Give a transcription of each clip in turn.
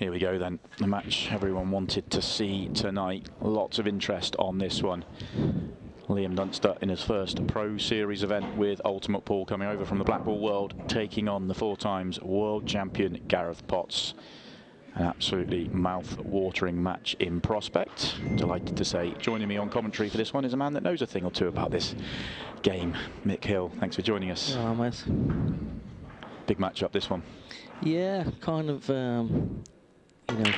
Here we go then, the match everyone wanted to see tonight. Lots of interest on this one. Liam Dunster in his first Pro Series event with Ultimate Pool, coming over from the Black Ball World, taking on the 4-times World Champion Gareth Potts. An absolutely mouth-watering match in prospect. Delighted to say, joining me on commentary for this one is a man that knows a thing or two about this game, Mick Hill. Thanks for joining us. Hello, mate. Big match up, this one. Yeah, kind of. You know,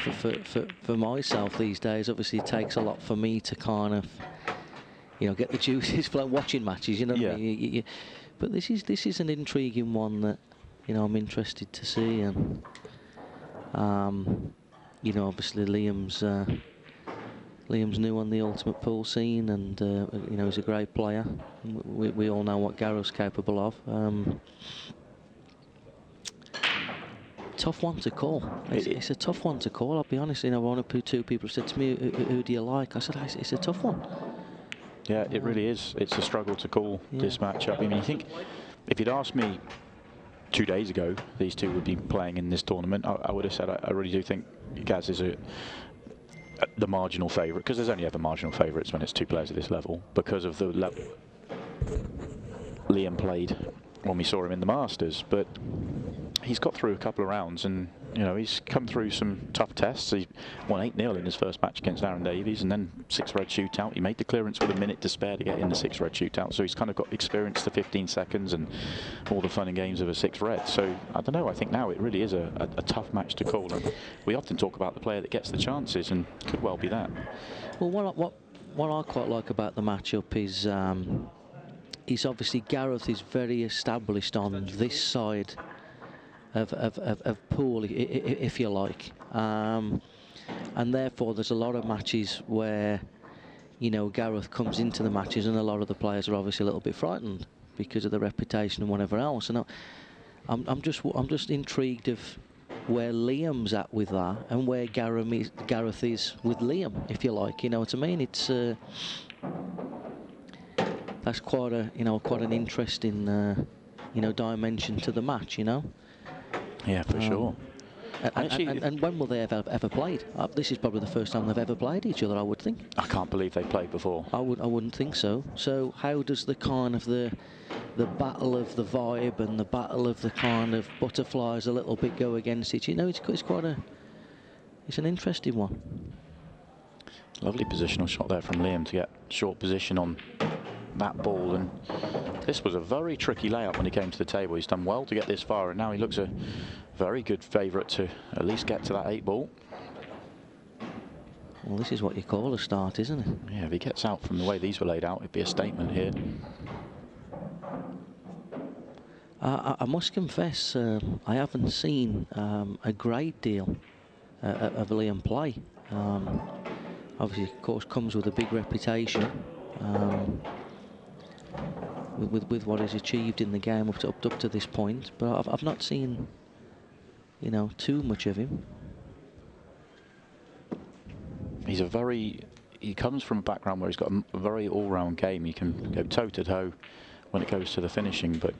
for myself these days, obviously it takes a lot for me to kind of, you know, get the juices flowing watching matches. You know, yeah. What I mean? But this is an intriguing one that, you know, I'm interested to see. And you know, obviously Liam's new on the Ultimate Pool scene, and you know, he's a great player. We all know what Gareth's capable of. Tough one to call. It's a tough one to call, I'll be honest. You know, one or two people said to me, who do you like? I said, it's a tough one. Yeah, it really is. It's a struggle to call this matchup. I mean, you think, if you'd asked me 2 days ago these two would be playing in this tournament, I would have said I really do think Gaz is the marginal favourite, because there's only ever marginal favourites when it's two players at this level, because of the level Liam played when we saw him in the Masters. But he's got through a couple of rounds, and you know, he's come through some tough tests. He won 8-0 in his first match against Aaron Davies, and then 6-red shootout. He made the clearance with a minute to spare to get in the 6-red shootout, so he's kind of got experience to 15 seconds and all the fun and games of a 6-red. So I don't know, I think now it really is a tough match to call, and we often talk about the player that gets the chances, and could well be that. Well, what I quite like about the matchup is obviously Gareth is very established on this side of pool, if you like, and therefore there's a lot of matches where, you know, Gareth comes into the matches and a lot of the players are obviously a little bit frightened because of the reputation and whatever else. And I'm just intrigued of where Liam's at with that, and where Gareth is with Liam, if you like. You know what I mean? It's that's quite an interesting you know, dimension to the match. You know. Yeah, for sure. And when will they ever played? This is probably the first time they've ever played each other, I would think. I can't believe they played before. I wouldn't think so. So how does the kind of the battle of the vibe and the battle of the kind of butterflies a little bit go against it? You know, it's an interesting one. Lovely positional shot there from Liam to get short position on that ball, and this was a very tricky layout when he came to the table. He's done well to get this far, and now he looks a very good favourite to at least get to that 8 ball. Well, this is what you call a start, isn't it? Yeah, if he gets out from the way these were laid out, it'd be a statement here. I must confess, I haven't seen a great deal of Liam play. Obviously, of course, comes with a big reputation. With what he's achieved in the game up to this point, but I've not seen, you know, too much of him. He comes from a background where he's got a very all-round game. He can go toe-to-toe when it goes to the finishing, but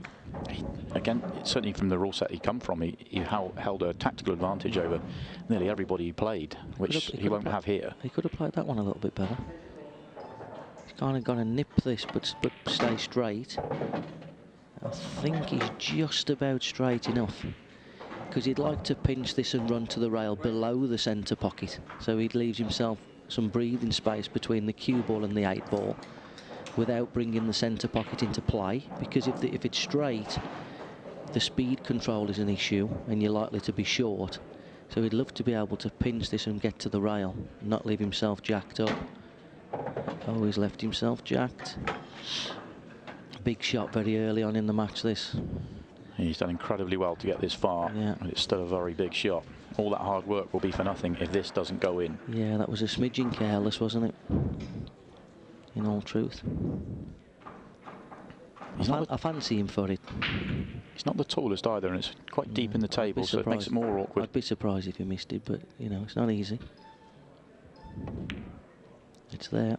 again, certainly from the rule set he come from, he held a tactical advantage over nearly everybody he played, which he won't have here. He could have played that one a little bit better. Kind of got to nip this, but stay straight. I think he's just about straight enough, because he'd like to pinch this and run to the rail below the centre pocket, so he leaves himself some breathing space between the cue ball and the 8 ball without bringing the centre pocket into play, because if it's straight, the speed control is an issue and you're likely to be short. So he'd love to be able to pinch this and get to the rail, not leave himself jacked up. Oh, he's left himself jacked. Big shot very early on in the match, this. He's done incredibly well to get this far, but it's still a very big shot. All that hard work will be for nothing if this doesn't go in. Yeah, that was a smidgen careless, wasn't it? In all truth. I fancy him for it. He's not the tallest either, and it's quite deep in the table, so it makes it more awkward. I'd be surprised if he missed it, but, you know, it's not easy. It's there.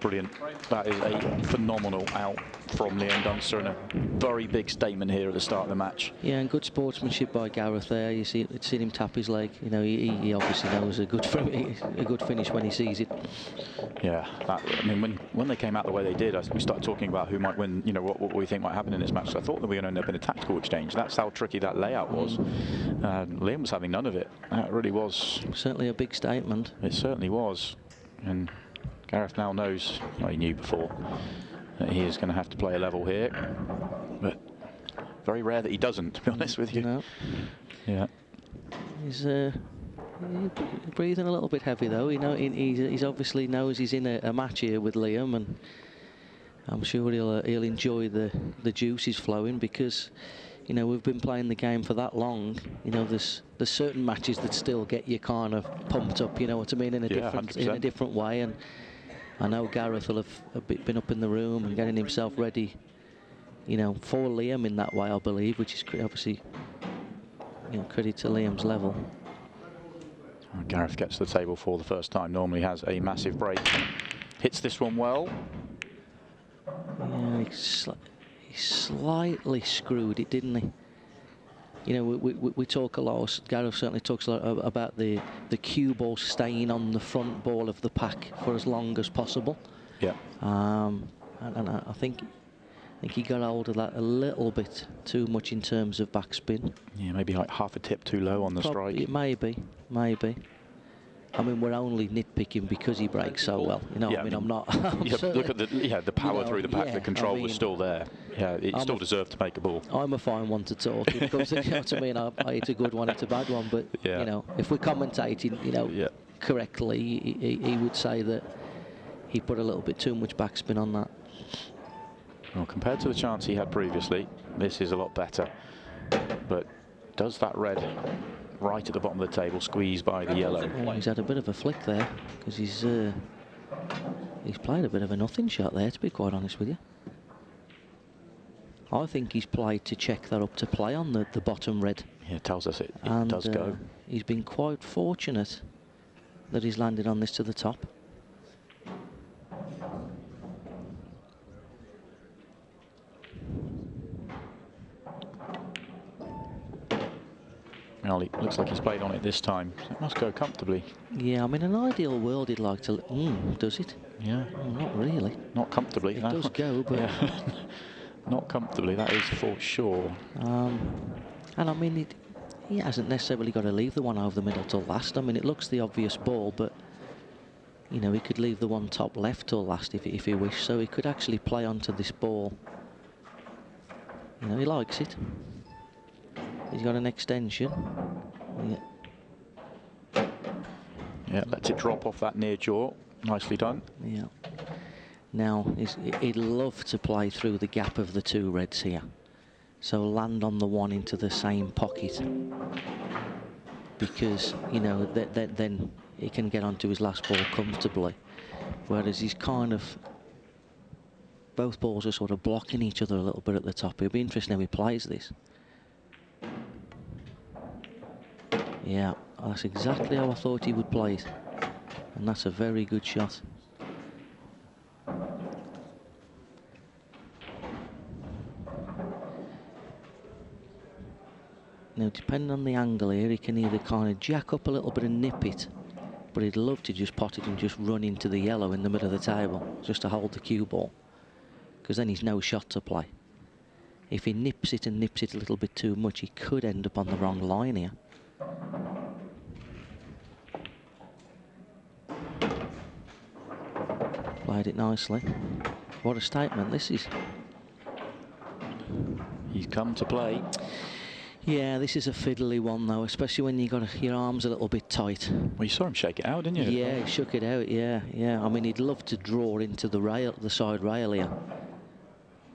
brilliant. That is a phenomenal out from Liam Dunster, and a very big statement here at the start of the match. Yeah, and good sportsmanship by Gareth there. You see him tap his leg. You know, he obviously knows a good finish when he sees it. Yeah, I mean, when they came out the way they did, we started talking about who might win. You know, what we think might happen in this match. So I thought that we were going to end up in a tactical exchange. That's how tricky that layout was. Liam was having none of it. That really was certainly a big statement. It certainly was, and Gareth now knows, well, he knew before, that he is going to have to play a level here, but very rare that he doesn't, to be honest with you. No. Yeah. He's breathing a little bit heavy though. You know, he's obviously knows he's in a match here with Liam, and I'm sure he'll enjoy the juices flowing, because, you know, we've been playing the game for that long. You know, there's certain matches that still get you kind of pumped up. You know what I mean? In a different way. And I know Gareth will have been up in the room and getting himself ready, you know, for Liam in that way, I believe, which is obviously, you know, credit to Liam's level. Gareth gets to the table for the first time. Normally has a massive break. Hits this one well. Yeah, he slightly screwed it, didn't he? You know, we talk a lot, Gareth certainly talks a lot about the cue ball staying on the front ball of the pack for as long as possible. Yeah. And I think he got hold of that a little bit too much in terms of backspin. Yeah, maybe like half a tip too low on the strike. It maybe. I mean, we're only nitpicking because he breaks so well. You know, yeah, I mean, I'm not. Look at the power, you know, through the pack. The control was still there. Yeah, it still deserved to make a ball. I'm a fine one to talk. It comes to, you know what I mean? It's a good one, it's a bad one. But yeah, you know, if we're commentating, you know, correctly, he would say that he put a little bit too much backspin on that. Well, compared to the chance he had previously, this is a lot better. But does that red right at the bottom of the table squeeze by the yellow? Well, he's had a bit of a flick there, because he's played a bit of a nothing shot there, to be quite honest with you. I think he's played to check that up to play on the bottom red. Yeah, it tells us it does go. He's been quite fortunate that he's landed on this to the top. Well, it looks like he's played on it this time. So it must go comfortably. Yeah, I mean, in an ideal world, he'd like to. Does it? Yeah. Not really. Not comfortably. It does go, but yeah. Not comfortably. That is for sure. And I mean, he hasn't necessarily got to leave the one over the middle till last. I mean, it looks the obvious ball, but you know, he could leave the one top left till last if he wished. So he could actually play onto this ball. You know, he likes it. He's got an extension. Yeah, lets it drop off that near jaw. Nicely done. Yeah. Now, he'd love to play through the gap of the two reds here. So land on the one into the same pocket. Because, you know, then he can get onto his last ball comfortably. Whereas he's kind of... both balls are sort of blocking each other a little bit at the top. It'll be interesting how he plays this. Yeah, that's exactly how I thought he would play it. And that's a very good shot. Now, depending on the angle here, he can either kind of jack up a little bit and nip it, but he'd love to just pot it and just run into the yellow in the middle of the table, just to hold the cue ball, because then he's no shot to play. If he nips it and nips it a little bit too much, he could end up on the wrong line here. Played it nicely. What a statement this is. He's come to play. Yeah, this is a fiddly one though, especially when you got your arms a little bit tight. Well, you saw him shake it out, didn't you? Yeah, he shook it out. Yeah. I mean, he'd love to draw into the rail, the side rail here,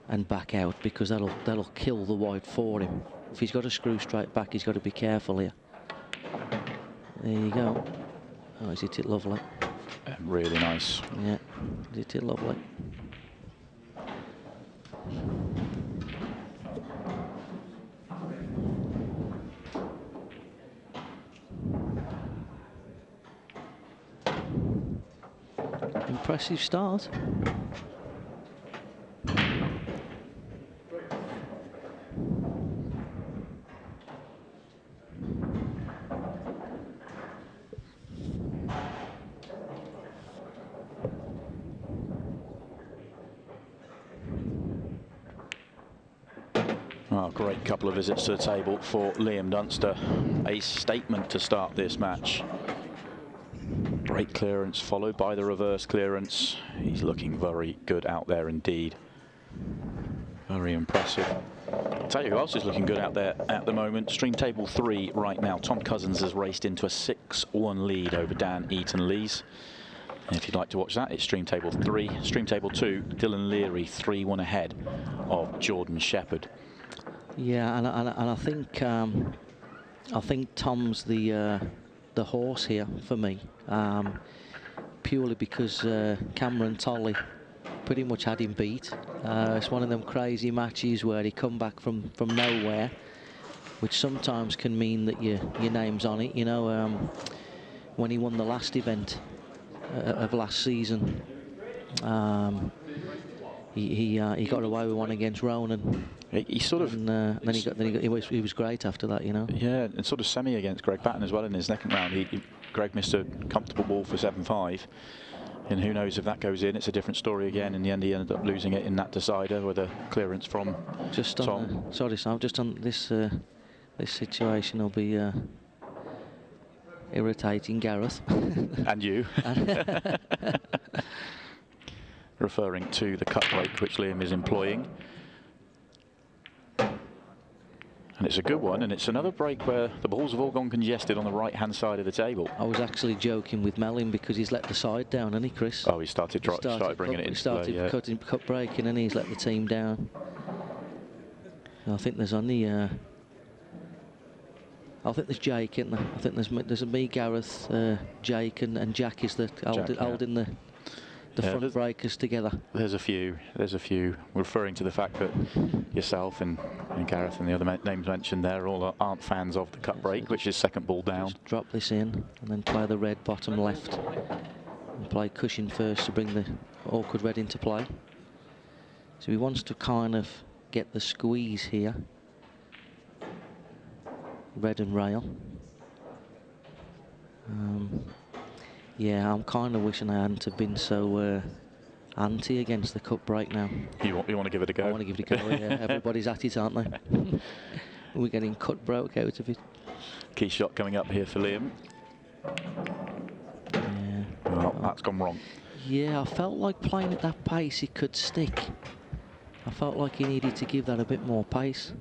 and back out, because that'll kill the white for him. If he's got to screw straight back, he's got to be careful here. There you go. Oh, he's hit it lovely. Really nice. Yeah, he's hit it lovely. Impressive start. Oh, great couple of visits to the table for Liam Dunster. A statement to start this match. Great clearance followed by the reverse clearance. He's looking very good out there indeed. Very impressive. I'll tell you who else is looking good out there at the moment. Stream table 3 right now. Tom Cousins has raced into a 6-1 lead over Dan Eaton-Lees. And if you'd like to watch that, it's stream table 3. Stream table 2, Dylan Leary 3-1 ahead of Jordan Shepherd. Yeah, and I think Tom's the horse here for me, purely because Cameron Tolley pretty much had him beat. It's one of them crazy matches where he come back from nowhere, which sometimes can mean that your name's on it. You know, when he won the last event of last season, he got away with one against Ronan. He sort of, and then he was great after that, you know. Yeah, and sort of semi against Greg Patton as well in his second round. Greg missed a comfortable ball for 7-5, and who knows if that goes in. It's a different story again. In the end, he ended up losing it in that decider with a clearance from Tom. Sorry, Sam. Just on this this situation will be irritating Gareth. And you. Referring to the cut break which Liam is employing. And it's a good one, and it's another break where the balls have all gone congested on the right-hand side of the table. I was actually joking with Mellin because he's let the side down, hasn't he, Chris? Oh, he started bringing it into play, yeah. cut breaking, and he's let the team down. I think there's only... I think there's Jake, isn't there? I think there's me, Gareth, Jake, and Jack is the holding the front breakers together. There's a few. Referring to the fact that yourself and Gareth and the other names mentioned there all aren't fans of the cut break, which is second ball down. Just drop this in and then play the red bottom left. And play cushion first to bring the awkward red into play. So he wants to kind of get the squeeze here. Red and rail. Yeah, I'm kind of wishing I hadn't have been so anti against the cut break now. You want to give it a go? I want to give it a go, yeah. Everybody's at it, aren't they? We're getting cut broke out of it. Key shot coming up here for Liam. Yeah. Oh, that's gone wrong. Yeah, I felt like playing at that pace he could stick. I felt like he needed to give that a bit more pace.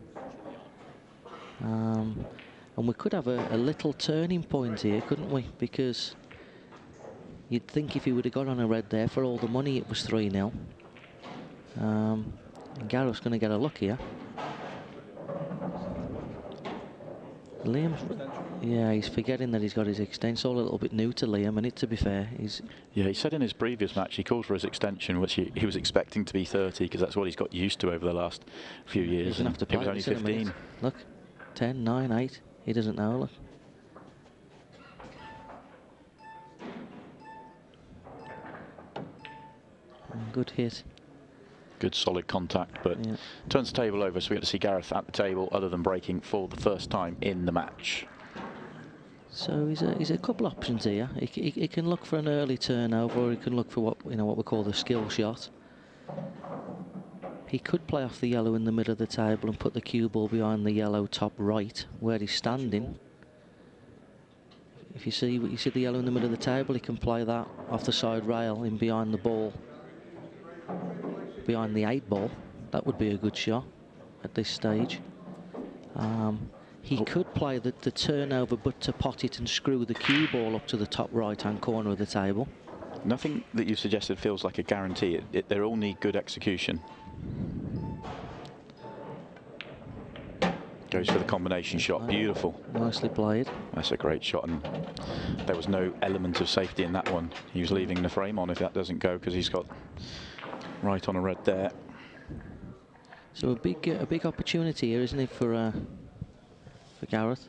And we could have a little turning point here, couldn't we? Because you'd think if he would have got on a red there, for all the money it was 3-0. And Gareth's going to get a look here. Liam, yeah, he's forgetting that he's got his extension. All a little bit new to Liam, and to be fair, yeah, he said in his previous match he called for his extension, which he was expecting to be 30, because that's what he's got used to over the last few years. He doesn't have to play. He was only 15. Look, 10, 9, 8. He doesn't know. Look. Good hit. Good solid contact, but yeah. Turns the table over, so we get to see Gareth at the table other than breaking for the first time in the match. So he's a couple options here. He can look for an early turnover, or he can look for what we call the skill shot. He could play off the yellow in the middle of the table and put the cue ball behind the yellow top right, where he's standing. If you see the yellow in the middle of the table, he can play that off the side rail in behind the ball. Behind the 8 ball, that would be a good shot at this stage. He could play the turnover, but to pot it and screw the cue ball up to the top right-hand corner of the table. Nothing that you suggested feels like a guarantee. They all need good execution. Goes for the combination shot. Beautiful. Nicely played. That's a great shot, and there was no element of safety in that one. He was leaving the frame on if that doesn't go, because he's got right on a red there. So a big opportunity here, isn't it, for Gareth?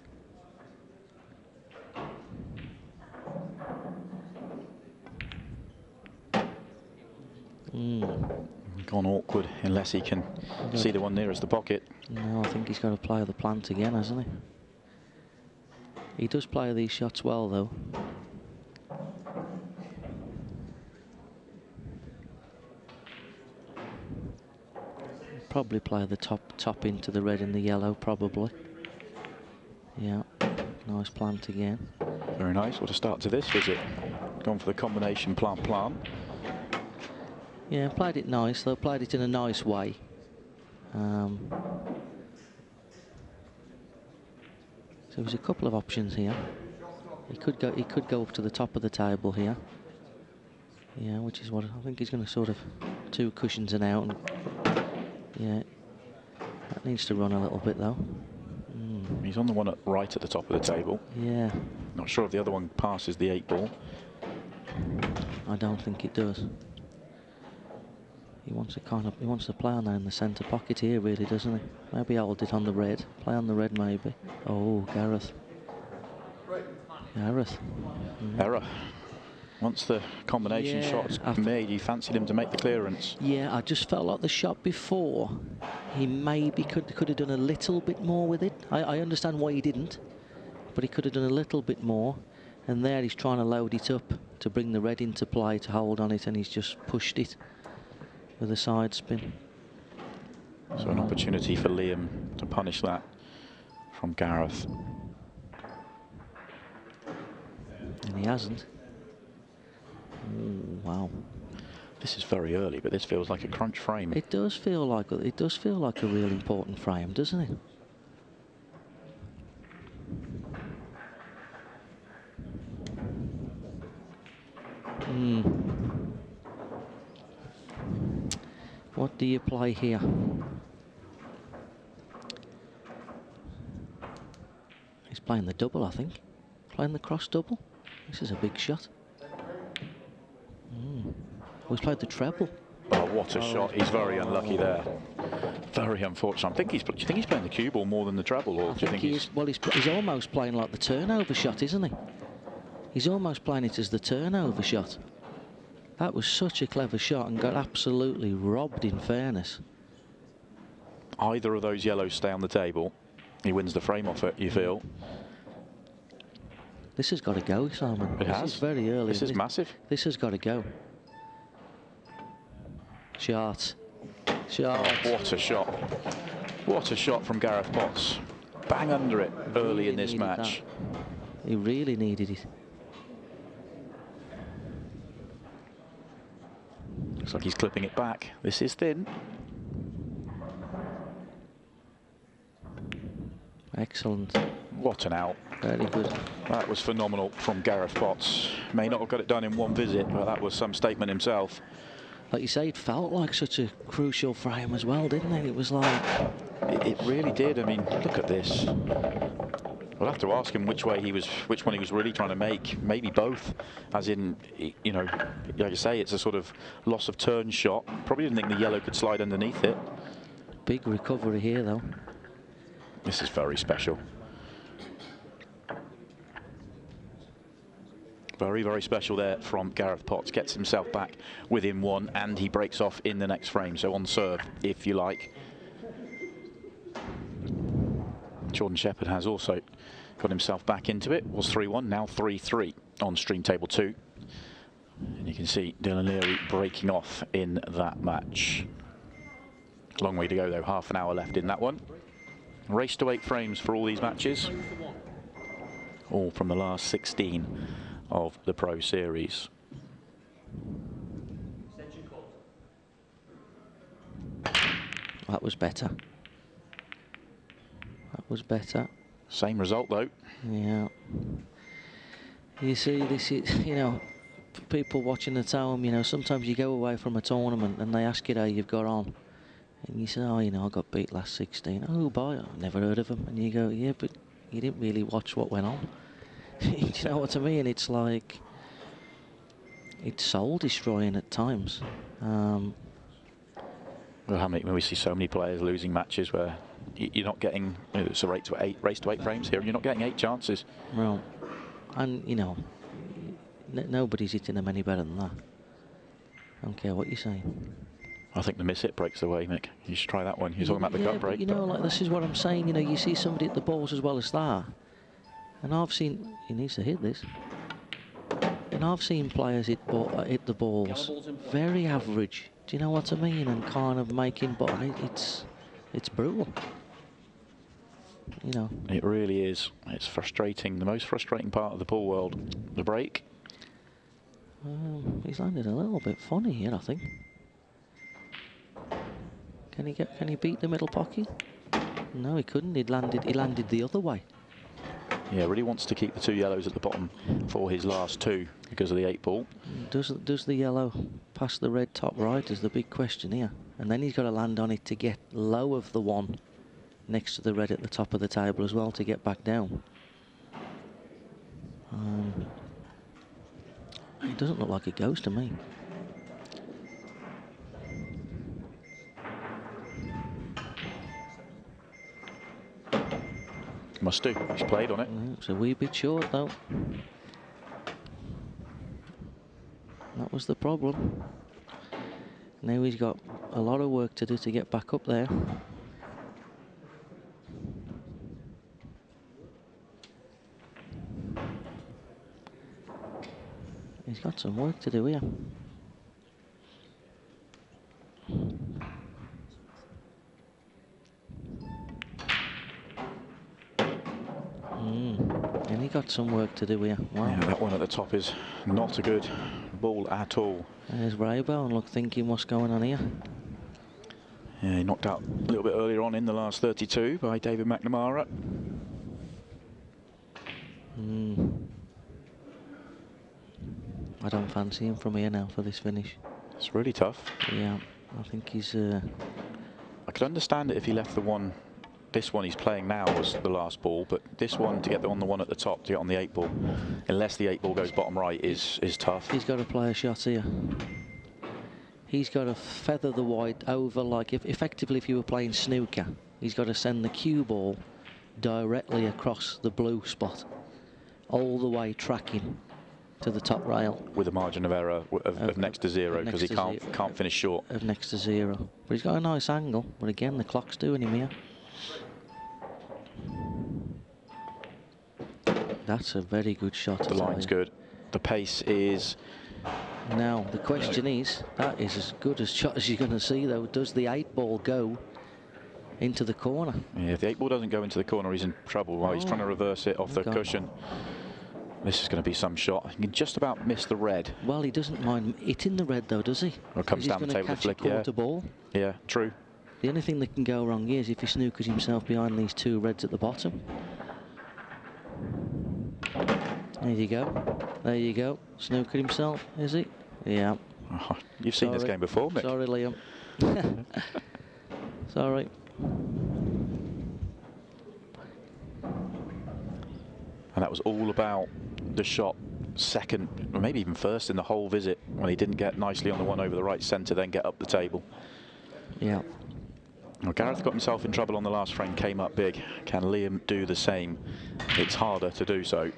Gone awkward unless he can see the one nearest the pocket. No, I think he's got to play the plant again, hasn't he? He does play these shots well, though. Probably play the top into the red and the yellow, probably. Yeah, nice plant again. Very nice. What a start to this visit. Gone for the combination plant. Yeah, played it nice, though. Played it in a nice way. So there's a couple of options here. He could go up to the top of the table here. Yeah, which is what I think he's going to sort of 2 cushions and out. And yeah, that needs to run a little bit though. He's on the one right at the top of the table. Yeah. Not sure if the other one passes the 8 ball. I don't think it does. He wants to play on there in the centre pocket here, really, doesn't he? Maybe hold it on the red. Play on the red, maybe. Oh, Gareth. Error. Once the combination shot's made, he fancied him to make the clearance. Yeah, I just felt like the shot before, he maybe could have done a little bit more with it. I understand why he didn't, but he could have done a little bit more. And there he's trying to load it up to bring the red into play to hold on it, and he's just pushed it with a side spin. So an opportunity for Liam to punish that from Gareth. And he hasn't. Ooh, wow. This is very early, but this feels like a crunch frame. It does feel like a real important frame, doesn't it? What do you play here? He's playing the double, I think. Playing the cross double. This is a big shot. Oh, he's played the treble. Oh, what a shot. He's very unlucky there. Very unfortunate. Do you think he's playing the cue ball more than the treble? Or do you think he's... Well, he's almost playing like the turnover shot, isn't he? He's almost playing it as the turnover shot. That was such a clever shot and got absolutely robbed, in fairness. Either of those yellows stay on the table. He wins the frame off it, you feel. This has got to go, Simon. It has. This is very early. This is massive. This has got to go. Shot. Oh, what a shot. What a shot from Gareth Potts. Bang under it early in this match. That. He really needed it. Looks like he's clipping it back. This is thin. Excellent. What an out. Very good. That was phenomenal from Gareth Potts. May not have got it done in one visit, but that was some statement himself. Like you say, it felt like such a crucial frame as well, didn't it? It was like... It really did. I mean, look at this. We'll have to ask him which one he was really trying to make. Maybe both, as in, you know, like you say, it's a sort of loss of turn shot. Probably didn't think the yellow could slide underneath it. Big recovery here, though. This is very special. Very, very special there from Gareth Potts. Gets himself back within 1, and he breaks off in the next frame. So on serve, if you like. Jordan Shepherd has also got himself back into it. Was 3-1, now 3-3 on stream table 2. And you can see Dylan Leary breaking off in that match. Long way to go though, half an hour left in that one. Race to 8 frames for all these matches. All from the last 16 of the Pro Series. That was better. That was better. Same result though. Yeah. You see, this is, you know, for people watching at home, you know, sometimes you go away from a tournament and they ask you how you've got on. And you say, oh, you know, I got beat last 16. Oh, boy, I've never heard of him. And you go, yeah, but you didn't really watch what went on. Do you know what I mean? It's like, it's soul destroying at times. Well, we see so many players losing matches where you're not getting, it's a race to 8 frames here, and you're not getting 8 chances. Well, and you know, nobody's hitting them any better than that. I don't care what you're saying. I think the miss hit breaks away, Mick. You should try that one. You're talking about the gut break. You know, like, this is what I'm saying. You know, you see somebody hit the balls as well as that. And I've seen... He needs to hit this. And I've seen players hit the balls very average. Do you know what I mean? And kind of making... But it's brutal. You know. It really is. It's frustrating. The most frustrating part of the pool world. The break. He's landed a little bit funny here, I think. Can he beat the middle pocket? No, he couldn't. He landed the other way. Yeah, really wants to keep the 2 yellows at the bottom for his last 2 because of the 8 ball. Does the yellow pass the red top right is the big question here. And then he's got to land on it to get low of the 1 next to the red at the top of the table as well to get back down. It doesn't look like it goes to me. Must do. He's played on it. It's a wee bit short though. That was the problem. Now he's got a lot of work to do to get back up there. He's got some work to do here. And he got some work to do here. Wow. Yeah, that one at the top is not a good ball at all. There's Raybone, look, thinking what's going on here. Yeah, he knocked out a little bit earlier on in the last 32 by David McNamara. I don't fancy him from here now for this finish. It's really tough. Yeah, I think he's... I could understand it if he left the one... This one he's playing now was the last ball, but this one, to get on the one at the top, to get on the 8 ball, unless the 8 ball goes bottom right, is tough. He's got to play a shot here. He's got to feather the white over, like effectively if you were playing snooker. He's got to send the cue ball directly across the blue spot, all the way tracking to the top rail. With a margin of error of next to 0, because he can't finish short. Of next to 0. But he's got a nice angle, but again, the clock's doing him here. That's a very good shot. The line's good. The pace is... Now, the question is, that is as good a shot as you're going to see, though. Does the 8 ball go into the corner? Yeah, if the 8 ball doesn't go into the corner, he's in trouble. While he's trying to reverse it off the cushion. This is going to be some shot. He can just about miss the red. Well, he doesn't mind hitting the red, though, does he? Or comes down the table to flick, yeah. Ball. Yeah, true. The only thing that can go wrong is if he snookers himself behind these 2 reds at the bottom. There you go. There you go. Snookered himself, is he? Yeah. Oh, you've seen this game before, Mick. Sorry, Liam. Sorry. And that was all about the shot second, or maybe even first in the whole visit, when he didn't get nicely on the one over the right centre, then get up the table. Yeah. Well, Gareth got himself in trouble on the last frame, came up big. Can Liam do the same? It's harder to do so.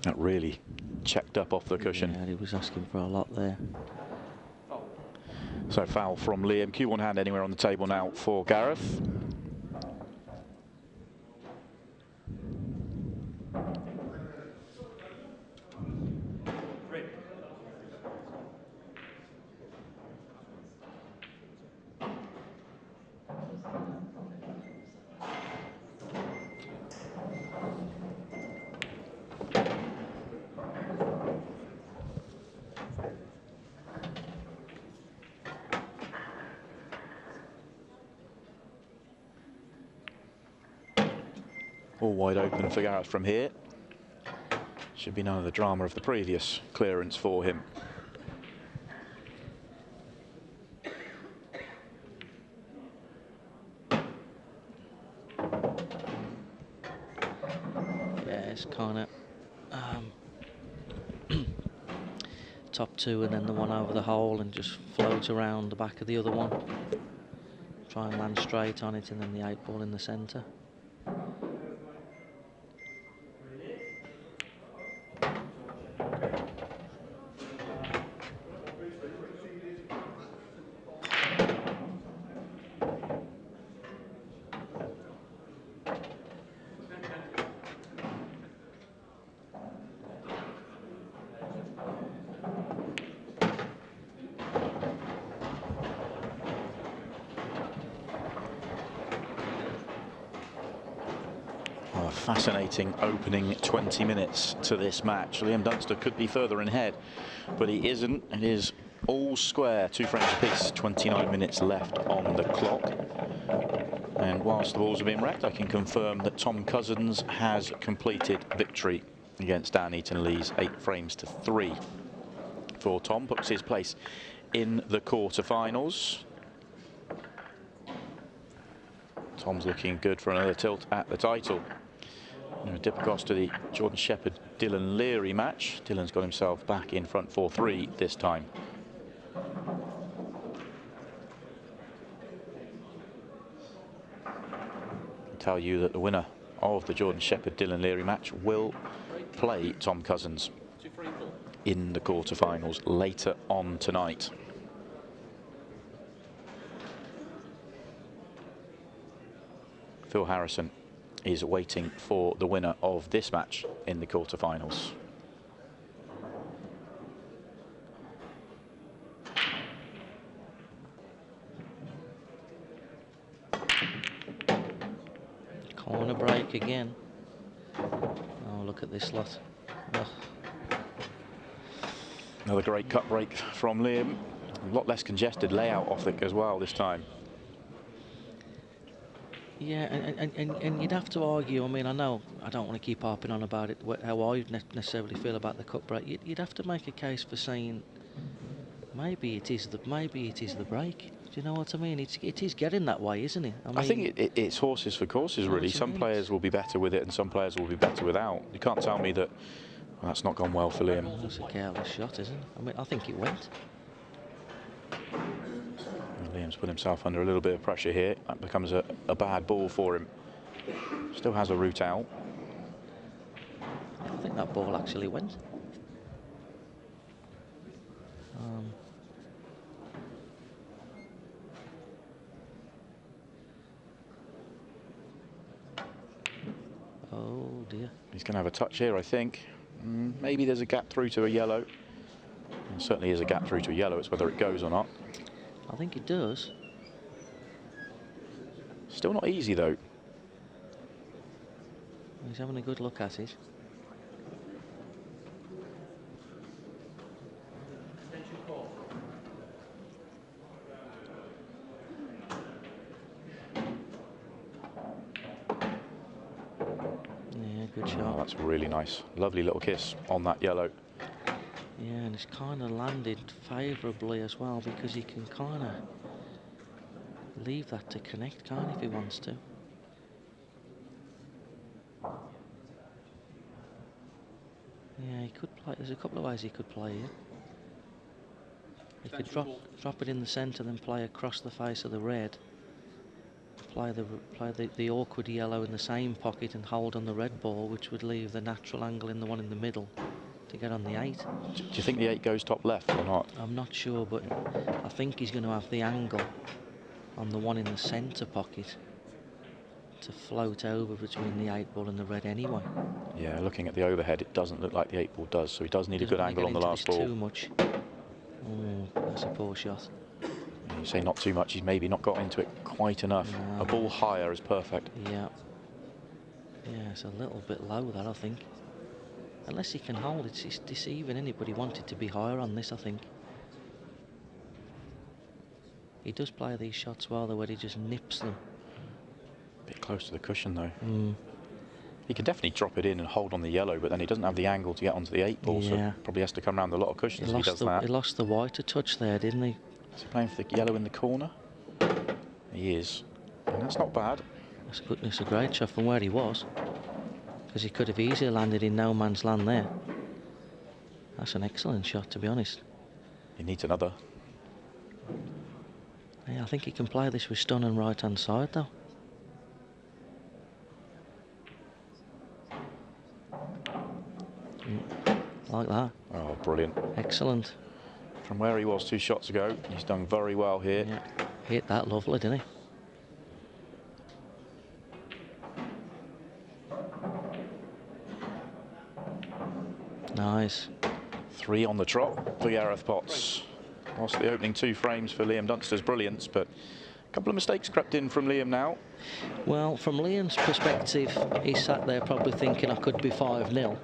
That really checked up off the cushion. Yeah, he was asking for a lot there. So foul from Liam. Q1 hand anywhere on the table now for Gareth. All wide open for Gareth from here. Should be none of the drama of the previous clearance for him. Yeah, it's kind of top 2 and then the one over the hole and just float around the back of the other one. Try and land straight on it and then the 8 ball in the centre. fascinating opening 20 minutes to this match. Liam Dunster could be further in ahead, but he isn't. It is all square, 2 frames apiece, 29 minutes left on the clock. And whilst the balls are being wrecked, I can confirm that Tom Cousins has completed victory against Dan Eaton-Lee's 8 frames to 3. For Tom, books his place in the quarterfinals. Tom's looking good for another tilt at the title. Dip across to the Jordan Shepherd-Dylan Leary match. Dylan's got himself back in front 4-3 this time. I'll tell you that the winner of the Jordan Shepherd-Dylan Leary match will play Tom Cousins in the quarterfinals later on tonight. Phil Harrison is waiting for the winner of this match in the quarterfinals. Corner break again. Oh, look at this lot. Ugh. Another great cut break from Liam. A lot less congested layout off it as well this time. Yeah, and you'd have to argue. I mean, I know I don't want to keep harping on about it, how I necessarily feel about the cut break. You'd have to make a case for saying maybe it is the break. Do you know what I mean? It is getting that way, isn't it? I think it's horses for courses, really. Some players will be better with it, and some players will be better without. You can't tell me that that's not gone well for Liam. That's a careless shot, isn't it? I mean, I think it went. Liam's put himself under a little bit of pressure here. That becomes a bad ball for him. Still has a route out. I think that ball actually went. Oh dear. He's going to have a touch here, I think. Maybe there's a gap through to a yellow. There certainly is a gap through to a yellow. It's whether it goes or not. I think it does. Still not easy, though. He's having a good look at it. Yeah, good shot. Oh, that's really nice. Lovely little kiss on that yellow. Yeah, and it's kind of landed favourably as well, because he can kind of leave that to connect, can't he, if he wants to. Yeah, he could play. There's a couple of ways he could play it. He could drop it in the centre, then play across the face of the red. Play the awkward yellow in the same pocket and hold on the red ball, which would leave the natural angle in the one in the middle to get on the 8. Do you think the 8 goes top left or not? I'm not sure, but I think he's going to have the angle on the one in the centre pocket to float over between the 8 ball and the red anyway. Yeah, looking at the overhead, it doesn't look like the 8 ball does, so he does need a good angle on the last ball. Too much. That's a poor shot. You say not too much, he's maybe not got into it quite enough. No. A ball higher is perfect. Yeah. Yeah, it's a little bit low, that, I think. Unless he can hold it, it's deceiving anybody wanted to be higher on this, I think. He does play these shots well, though, where he just nips them. Bit close to the cushion, though. He can definitely drop it in and hold on the yellow, but then he doesn't have the angle to get onto the 8 ball, so probably has to come around a lot of cushions if he does that. He lost the white a touch there, didn't he? Is he playing for the yellow in the corner? He is. And that's not bad. That's a great shot from where he was, because he could have easily landed in no man's land there. That's an excellent shot, to be honest. He needs another. Yeah, I think he can play this with stun and right hand side, though. Like that. Oh, brilliant. Excellent. From where he was 2 shots ago, he's done very well here. Yeah. Hit that lovely, didn't he? Nice. 3 on the trot for Gareth Potts. Lost the opening 2 frames for Liam Dunster's brilliance, but Couple of mistakes crept in from Liam now. Well, from Liam's perspective, he sat there probably thinking I could be 5-0.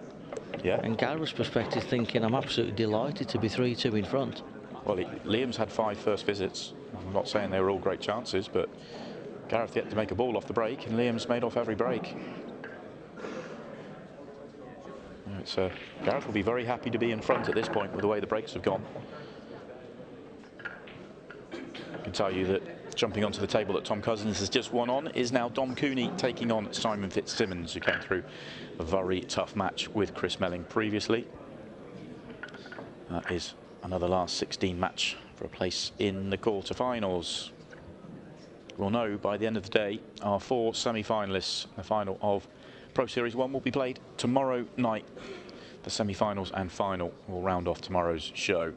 Yeah. And Gareth's perspective thinking I'm absolutely delighted to be 3-2 in front. Well, Liam's had 5 first visits. I'm not saying they were all great chances, but Gareth yet to make a ball off the break, and Liam's made off every break. Gareth will be very happy to be in front at this point with the way the breaks have gone. I can tell you that jumping onto the table that Tom Cousins has just won on is now Dom Cooney taking on Simon Fitzsimmons, who came through a very tough match with Chris Melling previously. That is another last 16 match for a place in the quarter-finals. We'll know by the end of the day our 4 semi-finalists. The final of Pro Series 1 will be played tomorrow night. The semi-finals and final will round off tomorrow's show.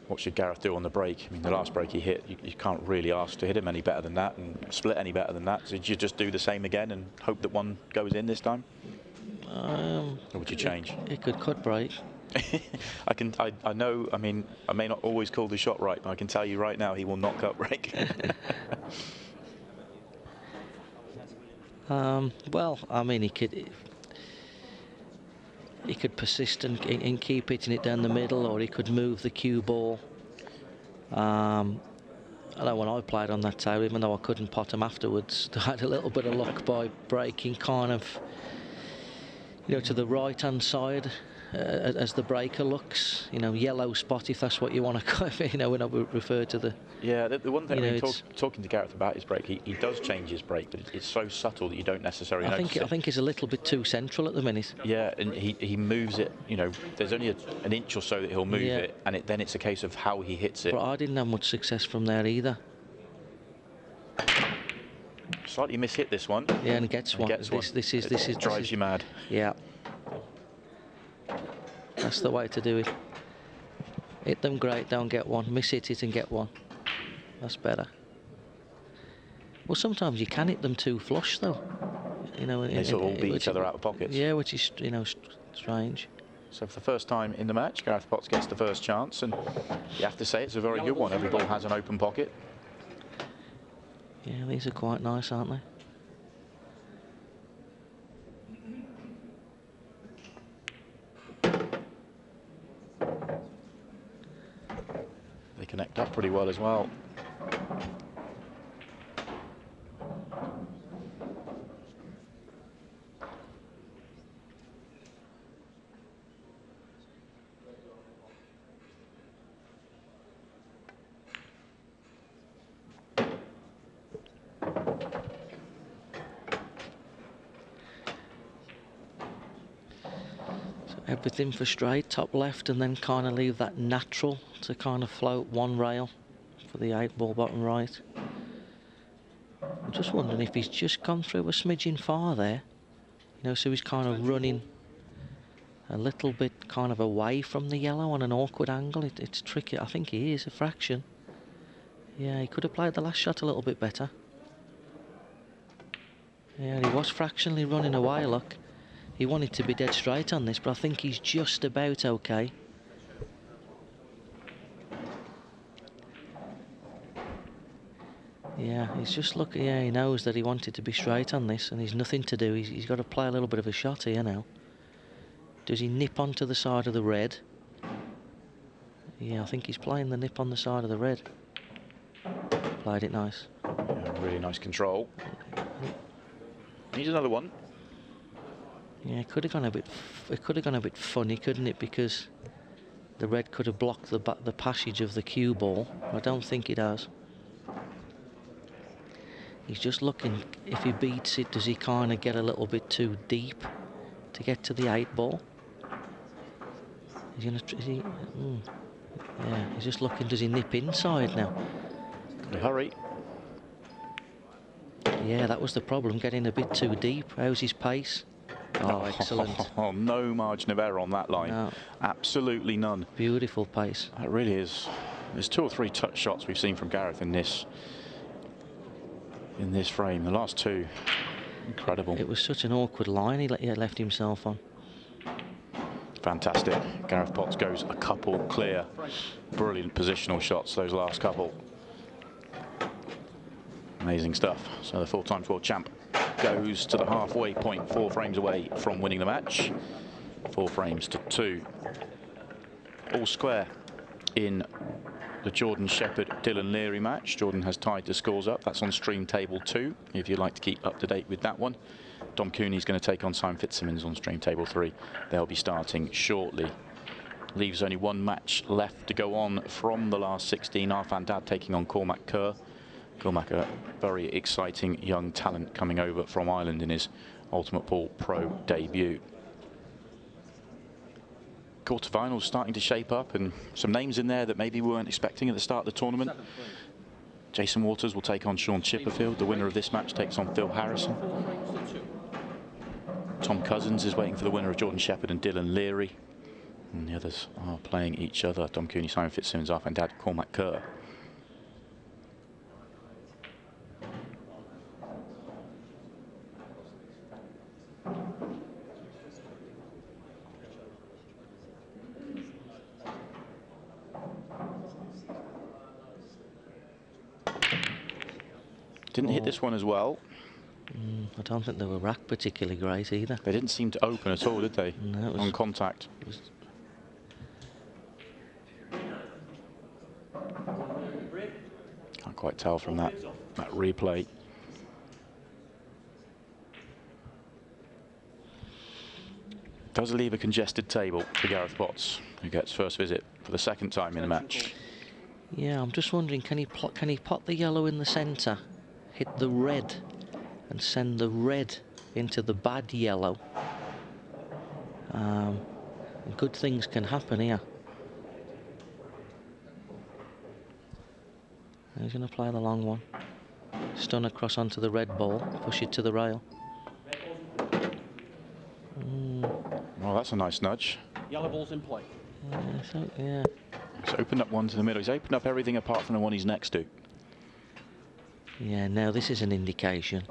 What should Gareth do on the break? I mean, the last break he hit, you can't really ask to hit him any better than that and split any better than that. So did you just do the same again and hope that one goes in this time? Or would you change? It could cut break. I know, I mean, I may not always call the shot right, but I can tell you right now he will not cut break. Well, I mean, he could persist and keep hitting it down the middle, or he could move the cue ball. I know when I played on that table, even though I couldn't pot him afterwards, I had a little bit of luck by breaking kind of, you know, to the right-hand side as the breaker looks, you know, yellow spot, if that's what you want to call it, you know, when I refer to the... Yeah, the one thing, you know, talking to Gareth about his break, he does change his break, but it's so subtle that you don't necessarily notice it. I think he's a little bit too central at the minute. Yeah, and he moves it, you know, there's only an inch or so that he'll move it, and then it's a case of how he hits it. But I didn't have much success from there either. Slightly mishit this one. Yeah, and gets one. This is drives you mad. Yeah. That's the way to do it. Hit them great, don't get one. Miss hit it and get one. That's better. Well, sometimes you can hit them too flush, though. You know, they sort of all beat each other out of pockets. Yeah, which is, you know, strange. So for the first time in the match, Gareth Potts gets the first chance, and you have to say it's a very good one. Every ball has an open pocket. Yeah, these are quite nice, aren't they? They connect up pretty well as well. Everything for straight, top left, and then kind of leave that natural to kind of float one rail for the 8-ball bottom right. I'm just wondering if he's just gone through a smidgen far there. You know, so he's kind of running a little bit kind of away from the yellow on an awkward angle. It's tricky. I think he is a fraction. Yeah, he could have played the last shot a little bit better. Yeah, he was fractionally running away, look. He wanted to be dead straight on this, but I think he's just about okay. Yeah, he's just looking. Yeah, he knows that he wanted to be straight on this, and he's nothing to do. He's got to play a little bit of a shot here now. Does he nip onto the side of the red? Yeah, I think he's playing the nip on the side of the red. Played it nice. Yeah, really nice control. Needs another one. Yeah, it could have gone a bit. It could have gone a bit funny, couldn't it? Because the red could have blocked the passage of the cue ball. I don't think it has. He's just looking. If he beats it, does he kind of get a little bit too deep to get to the 8-ball? He's gonna. Yeah, he's just looking. Does he nip inside now? Gotta hurry. Yeah, that was the problem. Getting a bit too deep. How's his pace? Oh, excellent. Oh, no margin of error on that line. No. Absolutely none. Beautiful pace. That really is. There's 2 or 3 touch shots we've seen from Gareth in this frame. The last 2, incredible. It was such an awkward line he left himself on. Fantastic. Gareth Potts goes a couple clear. Brilliant positional shots, those last couple. Amazing stuff. So the 4-time world champ goes to the halfway point, 4 frames away from winning the match. 4 frames to 2. All square in the Jordan Shepherd-Dylan Leary match. Jordan has tied the scores up. That's on stream table 2, if you'd like to keep up to date with that one. Dom Cooney's going to take on Simon Fitzsimmons on stream table 3. They'll be starting shortly. Leaves only 1 match left to go on from the last 16. Arfan Dad taking on Cormac Kerr. Cormac, a very exciting young talent coming over from Ireland in his Ultimate Pool Pro debut. Quarterfinals starting to shape up, and some names in there that maybe we weren't expecting at the start of the tournament. Jason Waters will take on Sean Chipperfield. The winner of this match takes on Phil Harrison. Tom Cousins is waiting for the winner of Jordan Shepherd and Dylan Leary. And the others are playing each other. Dom Cooney, Simon Fitzsimmons, Arfan Dad, Cormac Kerr. Didn't hit this one as well. I don't think they were rack particularly great either. They didn't seem to open at all, did they? No, on contact. Can't quite tell from that replay. Does leave a congested table for Gareth Potts, who gets first visit for the 2nd time in the match. Yeah, I'm just wondering, can he pot the yellow in the centre, hit the red, and send the red into the bad yellow? Good things can happen here. He's going to play the long one. Stun across onto the red ball, push it to the rail. Well, that's a nice nudge. Yellow ball's in play. Yeah. He's opened up one to the middle. He's opened up everything apart from the one he's next to. Yeah, now this is an indication.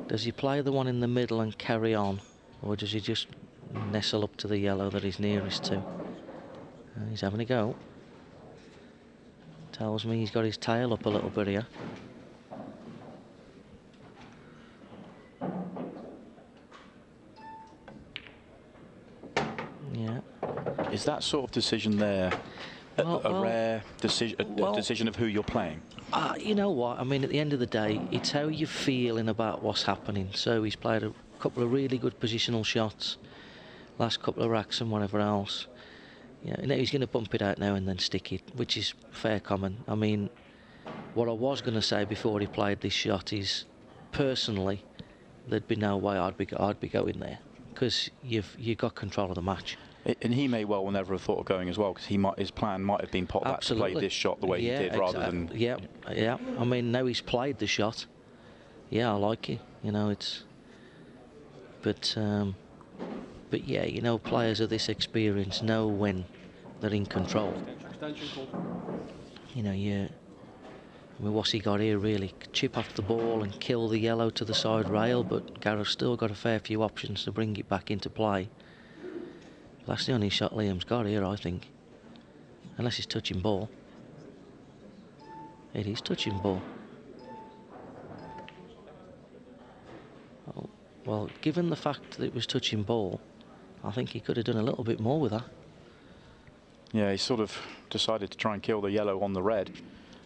Does he play the one in the middle and carry on, or does he just nestle up to the yellow that he's nearest to? He's having a go. Tells me he's got his tail up a little bit here. Yeah. Is that sort of decision there a rare decision, a decision of who you're playing? You know what? I mean, at the end of the day, it's how you're feeling about what's happening. So he's played a couple of really good positional shots, last couple of racks and whatever else. Yeah, now he's going to bump it out now and then stick it, which is fair comment. I mean, what I was going to say before he played this shot is, personally, there'd be no way I'd be going there, because you've got control of the match. And he may well never have thought of going as well, because his plan might have been pot that to play this shot the way he did, rather than... Yeah. I mean, now he's played the shot. Yeah, I like it. You know, it's... But yeah, you know, players of this experience know when they're in control. You know, I mean, what's he got here, really? Chip off the ball and kill the yellow to the side rail, but Gareth's still got a fair few options to bring it back into play. That's the only shot Liam's got here, I think. Unless he's touching ball. It is touching ball. Oh, well, given the fact that it was touching ball, I think he could have done a little bit more with that. Yeah, he sort of decided to try and kill the yellow on the red,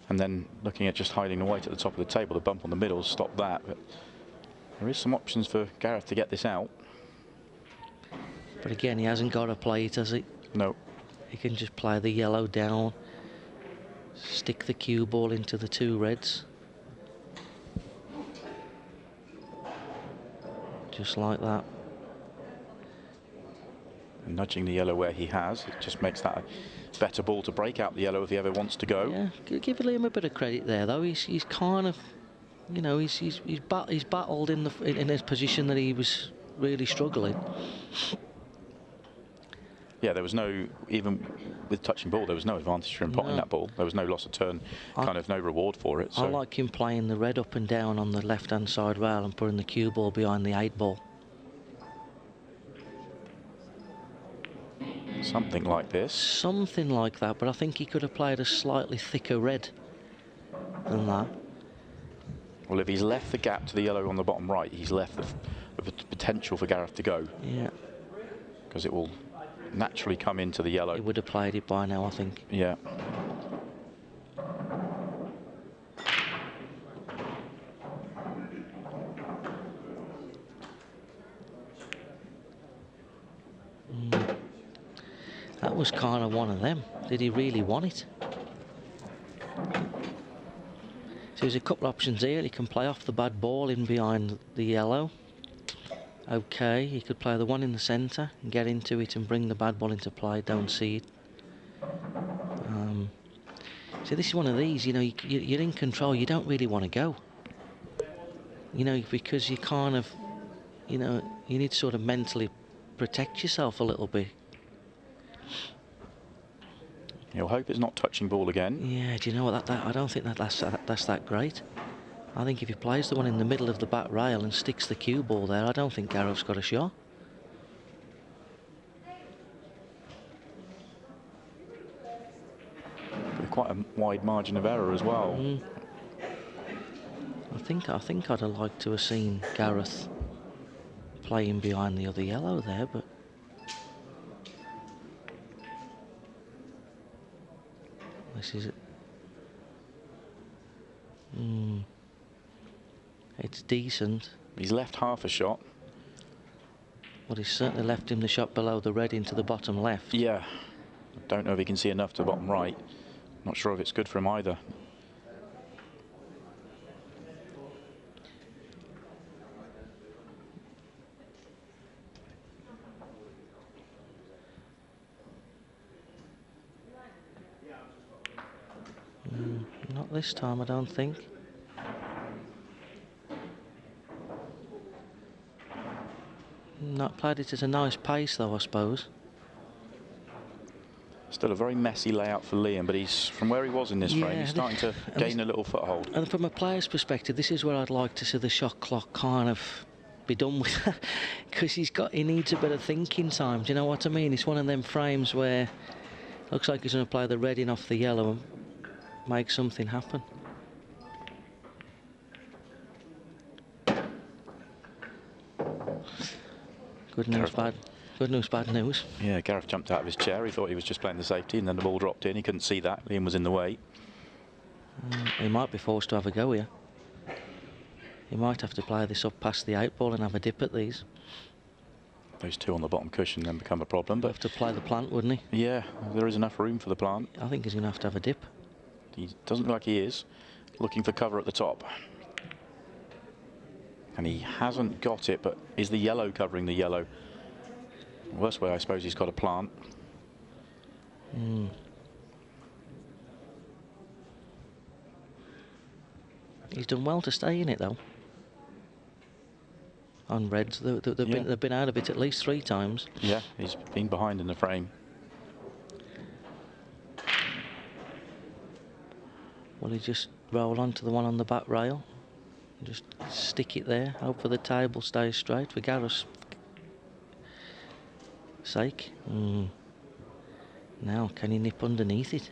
and then looking at just hiding the white at the top of the table, the bump on the middle stopped that. But there is some options for Gareth to get this out. But again, he hasn't got to play it, has he? No. He can just play the yellow down, stick the cue ball into the 2 reds. Just like that. And nudging the yellow where he has, it just makes that a better ball to break out the yellow if he ever wants to go. Yeah, give Liam a bit of credit there, though. He's kind of, you know, he's battled in his position that he was really struggling. Yeah, there was no, even with touching ball, there was no advantage for him potting that ball. There was no loss of turn, kind of no reward for it. So. I like him playing the red up and down on the left-hand side rail and putting the cue ball behind the 8 ball. Something like this. Something like that, but I think he could have played a slightly thicker red than that. Well, if he's left the gap to the yellow on the bottom right, he's left the potential for Gareth to go. Yeah. Because it will naturally come into the yellow. He would have played it by now, I think. Yeah. That was kind of one of them. Did he really want it? So there's a couple of options here. He can play off the bad ball in behind the yellow. Okay, he could play the one in the centre and get into it and bring the bad ball into play. Don't see it. So this is one of these, you know, you're in control. You don't really want to go. You know, because you kind of, you know, you need to sort of mentally protect yourself a little bit. You'll hope it's not touching ball again. Yeah, do you know what? I don't think that's that great. I think if he plays the one in the middle of the back rail and sticks the cue ball there, I don't think Gareth's got a shot. With quite a wide margin of error as well. I think I'd have liked to have seen Gareth playing behind the other yellow there, but this is it. It's decent. He's left half a shot. Well, he's certainly left him the shot below the red into the bottom left. Yeah. I don't know if he can see enough to the bottom right. Not sure if it's good for him either. Not this time, I don't think. Not played it at a nice pace, though, I suppose. Still a very messy layout for Liam, but he's from where he was in this frame, he's starting to gain a little foothold. And from a player's perspective, this is where I'd like to see the shot clock kind of be done with, because he needs a bit of thinking time. Do you know what I mean? It's one of them frames where it looks like he's going to play the red in off the yellow and make something happen. Good news, bad. Good news, bad news. Yeah, Gareth jumped out of his chair. He thought he was just playing the safety, and then the ball dropped in. He couldn't see that. Liam was in the way. He might be forced to have a go here. He might have to play this up past the 8 ball and have a dip at these. Those two on the bottom cushion then become a problem. But have to play the plant, wouldn't he? Yeah, there is enough room for the plant. I think he's going to have a dip. He doesn't look like he is. Looking for cover at the top. And he hasn't got it, but is the yellow covering the yellow? Worst way, I suppose he's got a plant. He's done well to stay in it, though. On reds, they've been out of it at least 3 times. Yeah, he's been behind in the frame. Will he just roll onto the one on the back rail? Just stick it there, hope for the table stays straight for Gareth's sake. Now, can he nip underneath it?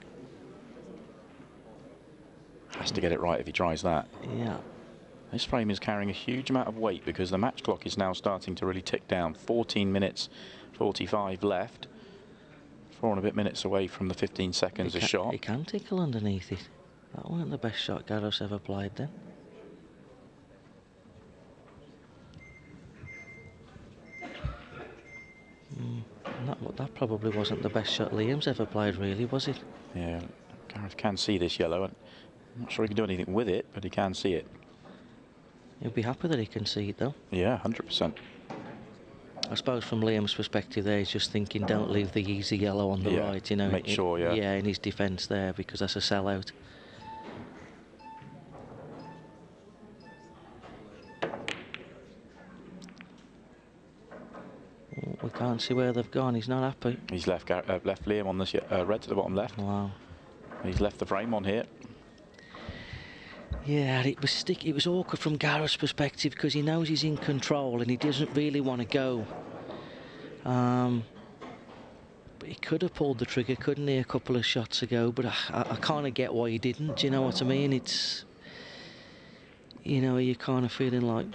Has to get it right if he tries that. Yeah. This frame is carrying a huge amount of weight because the match clock is now starting to really tick down. 14 minutes 45 left. 4 and a bit minutes away from the 15 seconds a shot. He can tickle underneath it. That wasn't the best shot Gareth's ever played then. That probably wasn't the best shot Liam's ever played, really, was it? Yeah, Gareth can see this yellow. I'm not sure he can do anything with it, but he can see it. He'll be happy that he can see it, though. Yeah, 100%. I suppose from Liam's perspective there, he's just thinking, don't leave the easy yellow on the right, you know. Make sure, yeah. Yeah, in his defence there, because that's a sellout. We can't see where they've gone. He's not happy. He's left Liam on this red to the bottom left. Wow. He's left the frame on here. Yeah, it was awkward from Gareth's perspective because he knows he's in control and he doesn't really want to go. But he could have pulled the trigger, couldn't he, a couple of shots ago? But I kind of get why he didn't. Do you know what I mean? It's, you know, you're kind of feeling like,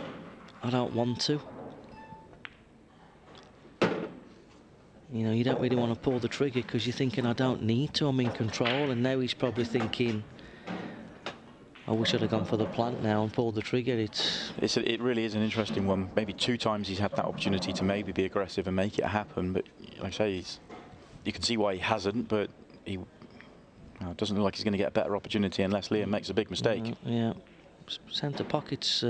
I don't want to. You know, you don't really want to pull the trigger because you're thinking, I don't need to, I'm in control. And now he's probably thinking, I wish I'd have gone for the plant now and pulled the trigger. It really is an interesting one. Maybe 2 times he's had that opportunity to maybe be aggressive and make it happen. But like I say, you can see why he hasn't, but it doesn't look like he's going to get a better opportunity unless Liam makes a big mistake. Yeah, centre pocket's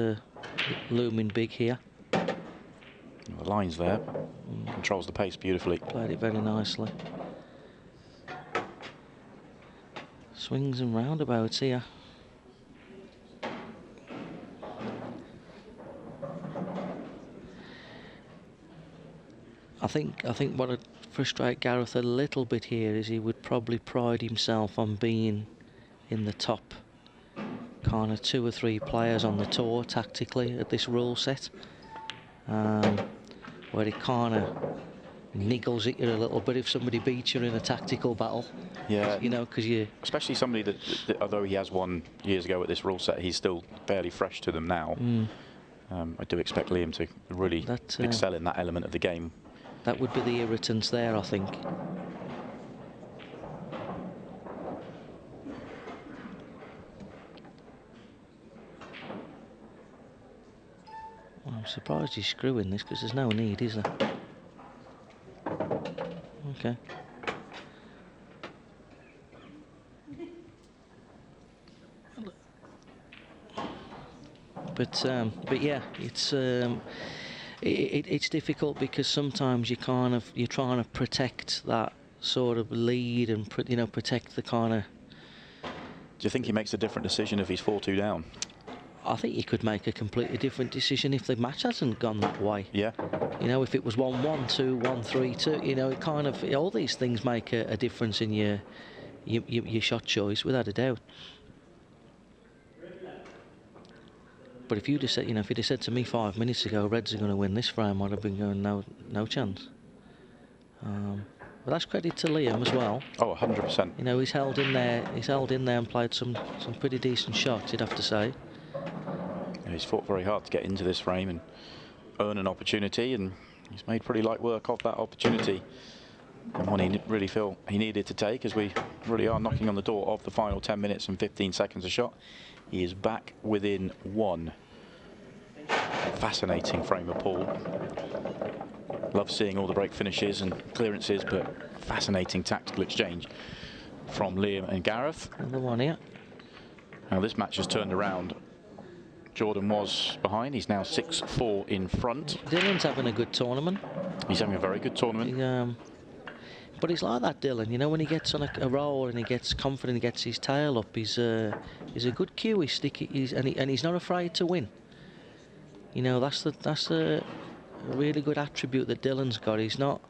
looming big here. The line's there. Controls the pace beautifully. Played it very nicely. Swings and roundabouts here. I think what would frustrate Gareth a little bit here is he would probably pride himself on being in the top kind of 2 or 3 players on the tour tactically at this rule set. Where he kind of niggles at you a little bit if somebody beats you in a tactical battle. Yeah. You know, because you... Especially somebody that, although he has won years ago at this rule set, he's still fairly fresh to them now. I do expect Liam to really excel in that element of the game. That would be the irritants there, I think. I'm surprised he's screwing this because there's no need, is there? Okay. But yeah, it's difficult because sometimes you're trying to protect that sort of lead and protect the kind of. Do you think he makes a different decision if he's 4-2 down? I think he could make a completely different decision if the match hasn't gone that way. Yeah. You know, if it was 1-1, 2-1, 3-2, you know, it kind of, all these things make a difference in your shot choice, without a doubt. But if you'd have said, if you'd have said to me 5 minutes ago, Reds are going to win this frame, I'd have been going, no chance. But that's credit to Liam as well. Oh, 100%. You know, he's held in there and played some pretty decent shots, you'd have to say. Yeah, he's fought very hard to get into this frame and earn an opportunity, and he's made pretty light work of that opportunity. And one he really felt he needed to take, as we really are knocking on the door of the final 10 minutes and 15 seconds a shot. He is back within 1. Fascinating frame of Paul. Love seeing all the break finishes and clearances, but fascinating tactical exchange from Liam and Gareth. Another one here. Now this match has turned around. Jordan was behind. He's now 6-4 in front. Dylan's having a good tournament. He's having a very good tournament. But he's like that, Dylan. You know, when he gets on a roll and he gets confident, he gets his tail up. He's a good cueist. And he's not afraid to win. You know, that's a really good attribute that Dylan's got. He's not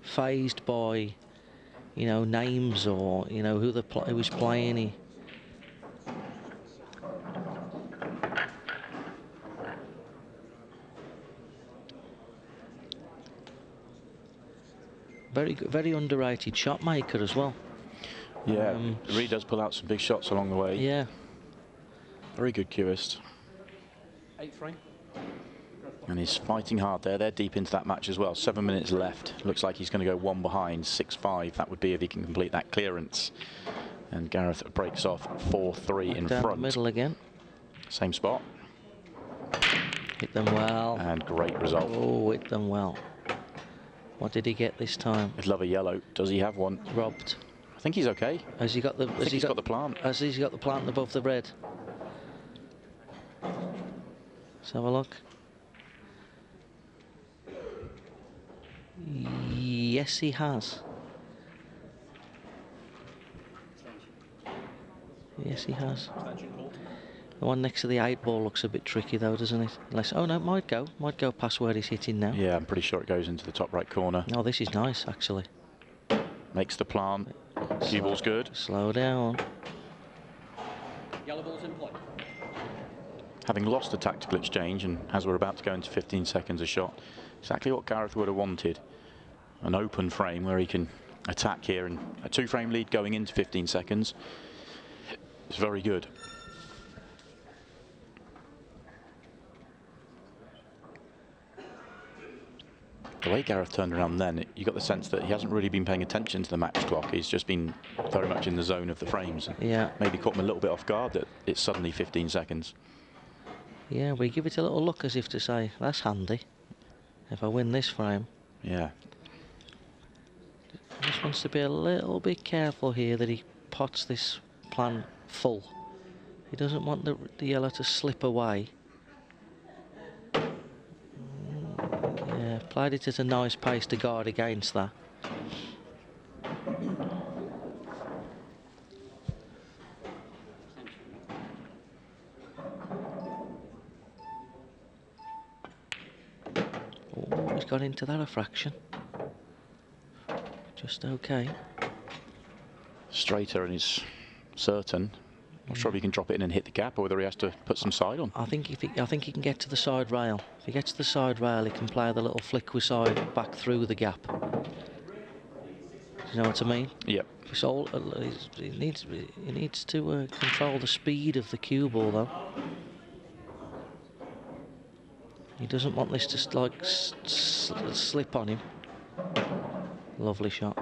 phased by, names or who he's playing. Very good, very underrated shot maker as well. Yeah, he really does pull out some big shots along the way. Yeah. Very good cueist. 8 frame. And he's fighting hard there. They're deep into that match as well. 7 minutes left. Looks like he's going to go 1 behind. 6-5. That would be if he can complete that clearance. And Gareth breaks off 4-3 in down front. The middle again. Same spot. Hit them well. And great result. Oh, hit them well. What did he get this time? He'd love a yellow. Does he have one? Robbed. I think he's okay. Has he got the? He's got the plant. Has he got the plant above the red? Let's have a look. Yes, he has. Yes, he has. The one next to the 8 ball looks a bit tricky though, doesn't it? Unless, oh no, it might go past where he's hitting now. Yeah, I'm pretty sure it goes into the top right corner. Oh, this is nice actually. Makes the plant. Cue ball's good. Slow down. Yellow ball's in play. Having lost the tactical exchange, and as we're about to go into 15 seconds a shot, exactly what Gareth would have wanted. An open frame where he can attack here, and a 2-frame lead going into 15 seconds. It's very good. The way Gareth turned around then, you got the sense that he hasn't really been paying attention to the match clock. He's just been very much in the zone of the frames. Yeah. Maybe caught him a little bit off guard that it's suddenly 15 seconds. Yeah, we give it a little look as if to say, that's handy. If I win this frame. Yeah. Just wants to be a little bit careful here that he pots this plan full. He doesn't want the yellow to slip away. Yeah, played it at a nice pace to guard against that. Oh, he's got into that a fraction. Just okay. Straighter and he's certain. Not sure if he can drop it in and hit the gap, or whether he has to put some side on. I think he can get to the side rail. If he gets to the side rail, he can play the little flick with side back through the gap. Do you know what I mean? Yep. It's all, he needs to control the speed of the cue ball, though. He doesn't want this to like slip on him. Lovely shot.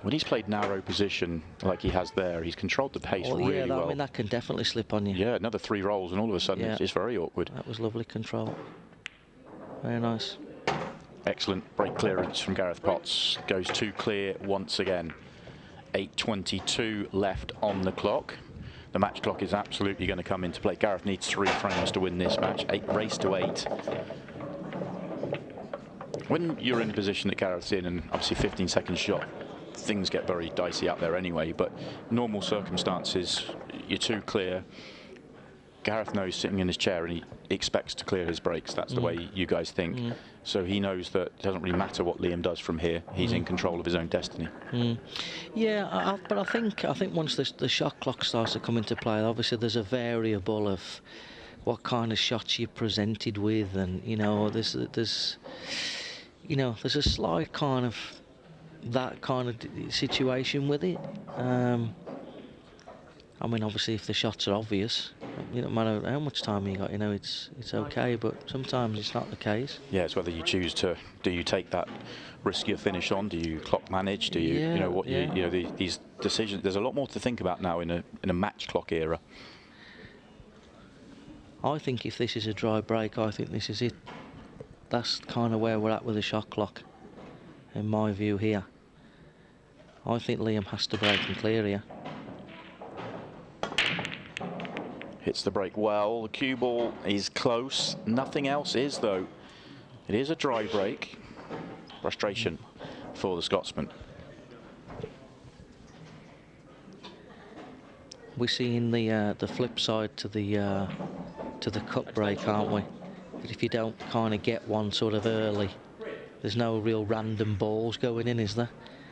When he's played narrow position like he has there, he's controlled the pace really well. I mean, that can definitely slip on you. Yeah, another 3 rolls and all of a sudden it's very awkward. That was lovely control. Very nice. Excellent break clearance from Gareth Potts. Goes 2 clear once again. 8:22 left on the clock. The match clock is absolutely going to come into play. Gareth needs 3 frames to win this match. Race to 8. When you're in the position that Gareth's in, and obviously 15-second shot, things get very dicey out there anyway, but normal circumstances, you're 2 clear. Gareth knows sitting in his chair and he expects to clear his breaks. That's the way you guys think. So he knows that it doesn't really matter what Liam does from here. He's in control of his own destiny. Yeah, but I think once the shot clock starts to come into play, obviously there's a variable of what kind of shots you're presented with, and there's a slight kind of that kind of situation with it. I mean, obviously, if the shots are obvious, it don't matter how much time you got. It's okay. But sometimes it's not the case. Yeah, it's whether you choose to. Do you take that riskier finish on? Do you clock manage? Do you, these decisions? There's a lot more to think about now in a match clock era. I think if this is a dry break, I think this is it. That's kind of where we're at with the shot clock, in my view here. I think Liam has to break and clear here. Hits the break well. The cue ball is close. Nothing else is, though. It is a dry break. Frustration for the Scotsman. We're seeing the flip side to the cut break, aren't we? But if you don't kind of get one sort of early, there's no real random balls going in, is there?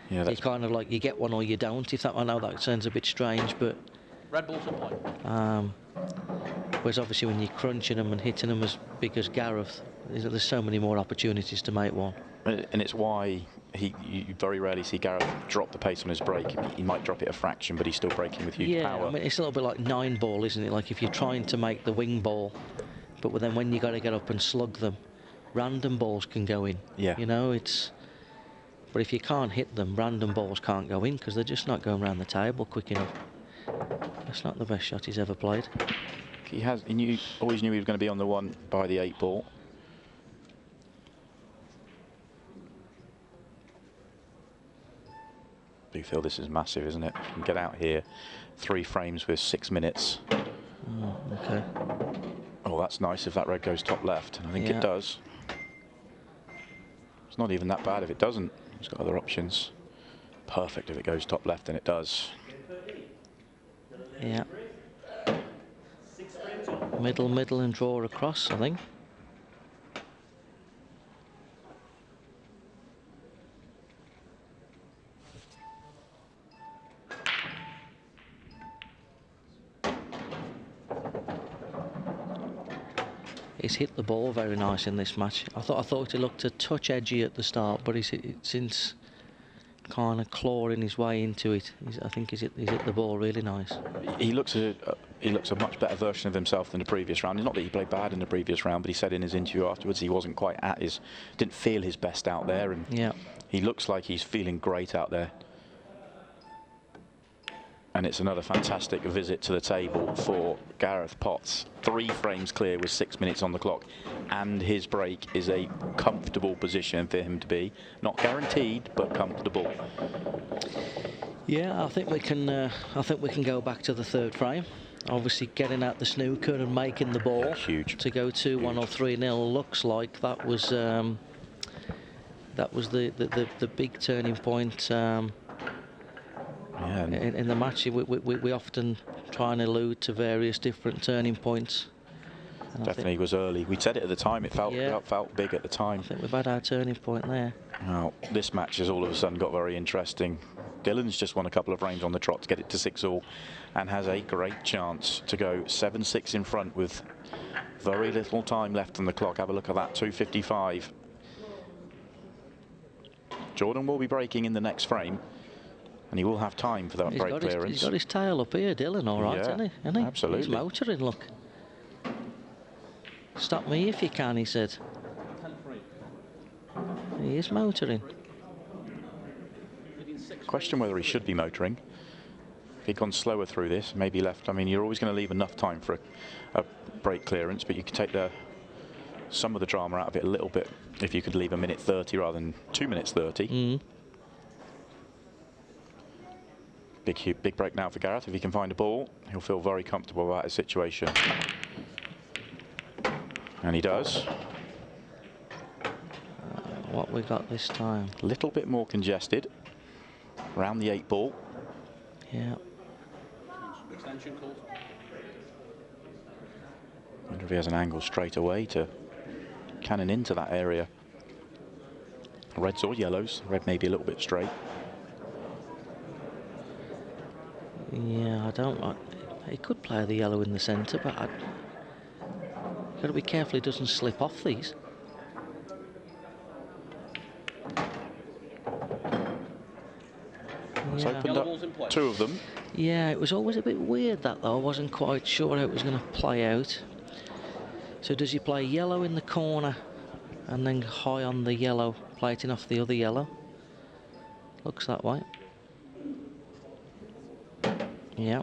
Yeah, that's you kind of like you get one or you don't. I know that sounds a bit strange, but red balls at point. Whereas obviously when you're crunching them and hitting them as big as Gareth, there's so many more opportunities to make one. And it's why you very rarely see Gareth drop the pace on his break. He might drop it a fraction, but he's still breaking with huge power. Yeah, I mean, it's a little bit like 9-ball, isn't it? Like if you're trying to make the wing ball, but then when you got to get up and slug them, random balls can go in. Yeah. But if you can't hit them, random balls can't go in because they're just not going around the table quick enough. That's not the best shot he's ever played. He always knew he was going to be on the one by the 8-ball. Do feel this is massive, isn't it? You can get out here 3 frames with 6 minutes. Okay. Oh, that's nice if that red goes top left, and I think it does. It's not even that bad if it doesn't. It's got other options. Perfect if it goes top left, and it does. Yeah. Middle and draw across, I think. He's hit the ball very nice in this match. I thought he looked a touch edgy at the start, but he's since kind of clawing his way into it. I think he's hit the ball really nice. He looks a much better version of himself than the previous round. It's not that he played bad in the previous round, but he said in his interview afterwards he wasn't quite didn't feel his best out there, and yeah, he looks like he's feeling great out there. And it's another fantastic visit to the table for Gareth Potts. 3 frames clear with 6 minutes on the clock, and his break is a comfortable position for him to be. Not guaranteed, but comfortable. Yeah, I think we can. I think we can go back to the 3rd frame. Obviously, getting out the snooker and making the ball Huge. to go 2-1 or 3-0 looks like that was the big turning point. Yeah, in the match. We often try and allude to various different turning points. And definitely was early. We said it at the time. It felt big at the time. I think we've had our turning point there. Now, this match has all of a sudden got very interesting. Dylan's just won a couple of frames on the trot to get it to 6-all, and has a great chance to go 7-6 in front with very little time left on the clock. Have a look at that, 2:55. Jordan will be breaking in the next frame, and he will have time for that break clearance. He's got his tail up here, Dylan, all right, Yeah, isn't he? absolutely. He's motoring, look. Stop me if you can, he said. He is motoring. Question whether he should be motoring. If he'd gone slower through this, maybe left. I mean, you're always going to leave enough time for a break clearance, but you could take some of the drama out of it a little bit if you could leave 1:30 rather than 2:30. Mm. Big break now for Gareth. If he can find a ball, he'll feel very comfortable about his situation. And he does. What we got this time? A little bit more congested. Around the 8 ball. Yeah. Extension called. Wonder if he has an angle straight away to cannon into that area. Reds or yellows. Red may be a little bit straight. Yeah, I don't. He could play the yellow in the centre, but I've got to be careful he doesn't slip off these. It's Yeah. opened up 2 of them. Yeah, it was always a bit weird that though. I wasn't quite sure how it was going to play out. So does he play yellow in the corner and then high on the yellow, plating off the other yellow? Looks that way. Yeah.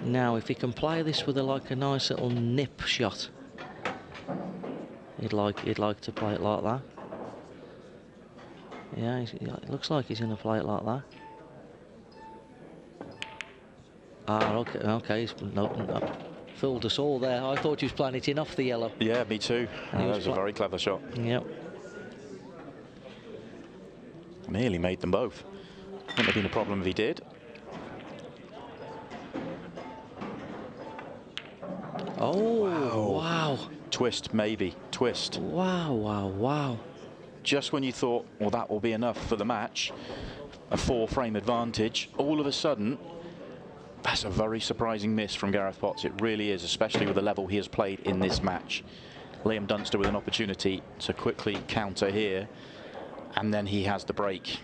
Now, if he can play this with a nice little nip shot, he'd like to play it like that. Yeah, it looks like he's going to play it like that. Ah, okay. He's fooled us all there. I thought he was playing it in off the yellow. Yeah, me too. That was a very clever shot. Yep. Nearly made them both. Wouldn't have been a problem if he did. Oh, wow. Twist, maybe. Twist. Wow. Just when you thought, well, that will be enough for the match, a 4-frame advantage, all of a sudden, that's a very surprising miss from Gareth Potts. It really is, especially with the level he has played in this match. Liam Dunster with an opportunity to quickly counter here, and then he has the break.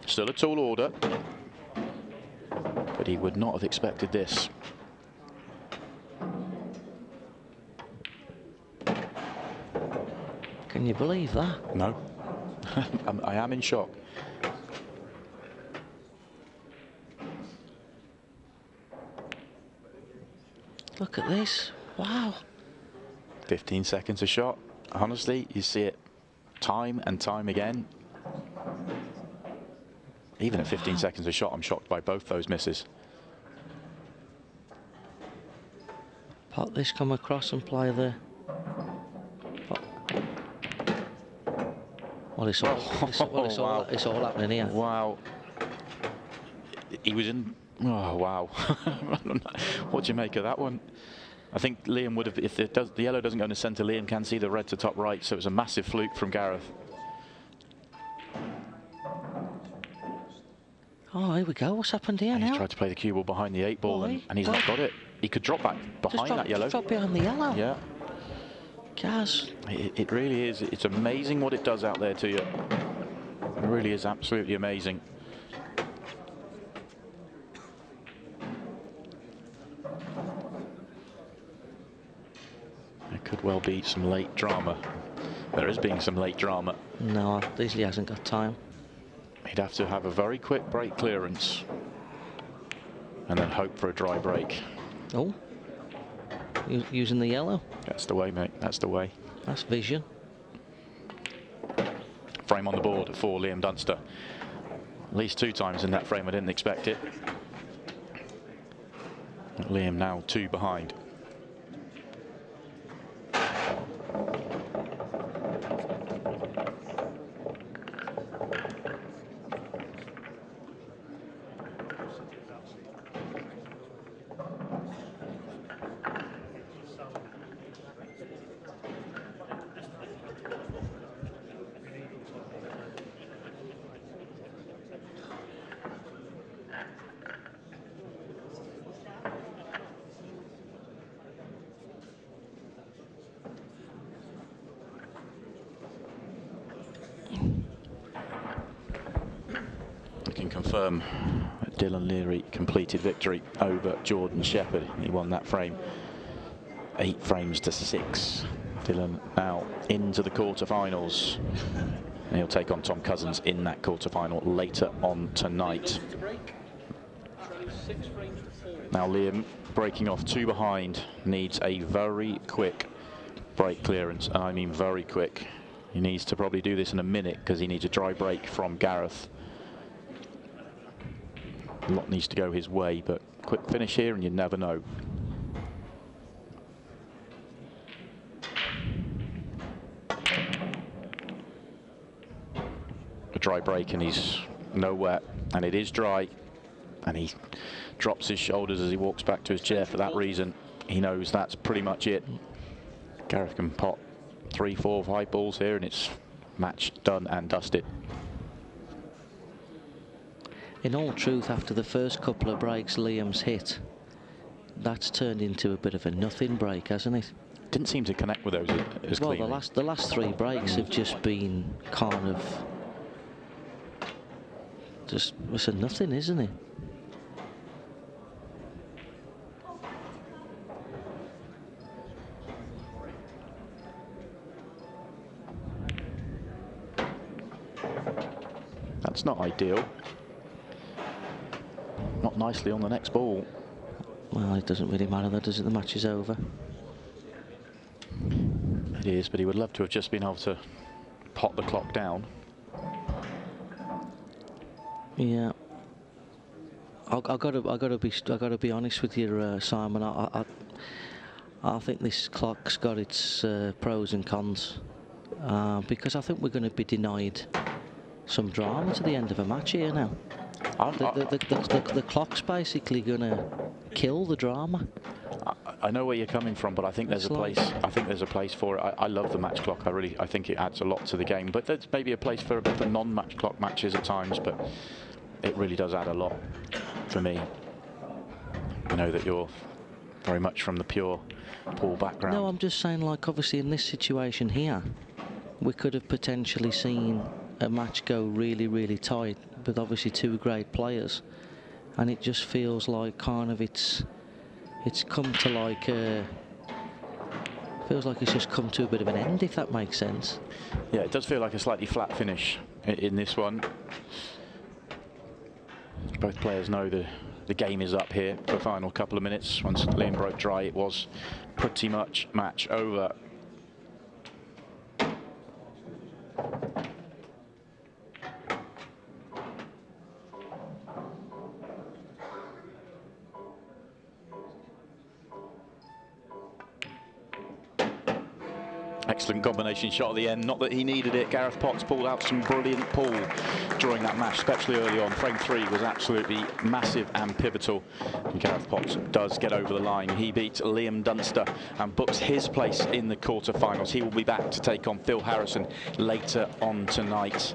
Still a tall order, but he would not have expected this. Can you believe that? No. I am in shock. Look at this. Wow. 15 seconds a shot. Honestly, you see it time and time again. Even at 15 seconds a shot, I'm shocked by both those misses. Pot this, come across and play the... Well, it's all happening here. Wow. He was in... Oh, wow. What do you make of that one? I think Liam would have... If the yellow doesn't go in the centre, Liam can see the red to top right, so it was a massive fluke from Gareth. Oh, here we go. What's happened here now? He's tried to play the cue ball behind the 8 ball, and he's not got it. He could drop back behind that yellow. Just drop behind the yellow. Yeah. Gaz. It really is. It's amazing what it does out there to you. It really is absolutely amazing. There could well be some late drama. There is being some late drama. No, he hasn't got time. He'd have to have a very quick break clearance and then hope for a dry break. Oh, using the yellow. That's the way, mate. That's the way. That's vision. Frame on the board for Liam Dunster. At least 2 times in that frame. I didn't expect it. Liam now 2 behind. I can confirm that Dylan Leary completed victory over Jordan Shepherd. He won that frame 8 frames to 6. Dylan now into the quarterfinals. And he'll take on Tom Cousins in that quarterfinal later on tonight. Now Liam breaking off 2 behind, needs a very quick break clearance, and I mean very quick. He needs to probably do this in a minute because he needs a dry break from Gareth. A lot needs to go his way, but quick finish here and you never know. A dry break and he's nowhere, and it is dry, and he drops his shoulders as he walks back to his chair. For that reason, he knows that's pretty much it. Gareth can pot 3, 4, 5 balls here and it's match done and dusted. In all truth, after the first couple of breaks Liam's hit, that's turned into a bit of a nothing break, hasn't it? Didn't seem to connect with those as well, cleanly. the last 3 breaks have just been kind of just, it's a nothing, isn't it? That's not ideal. Not nicely on the next ball. Well, it doesn't really matter, though, does it? The match is over. It is, but he would love to have just been able to pot the clock down. Yeah. I gotta be honest with you, Simon. I think this clock's got its pros and cons, because I think we're going to be denied some drama to the end of a match here now. The clock's basically going to kill the drama. I know where you're coming from, but I think there's a place. I think there's a place for it. I love the match clock. I think it adds a lot to the game. But there's maybe a place for a bit of non-match clock matches at times. But it really does add a lot for me. I know that you're very much from the pure pool background. No, I'm just saying, like, obviously in this situation here, we could have potentially seen a match go really, really tight with obviously 2 great players, and it just feels like kind of it's come to like feels like it's just come to a bit of an end, if that makes sense. Yeah, it does feel like a slightly flat finish in this one. Both players know the game is up here for the final couple of minutes. Once Liam broke dry, it was pretty much match over. Excellent combination shot at the end. Not that he needed it. Gareth Potts pulled out some brilliant pull during that match, especially early on. Frame 3 was absolutely massive and pivotal. And Gareth Potts does get over the line. He beats Liam Dunster and books his place in the quarterfinals. He will be back to take on Phil Harrison later on tonight.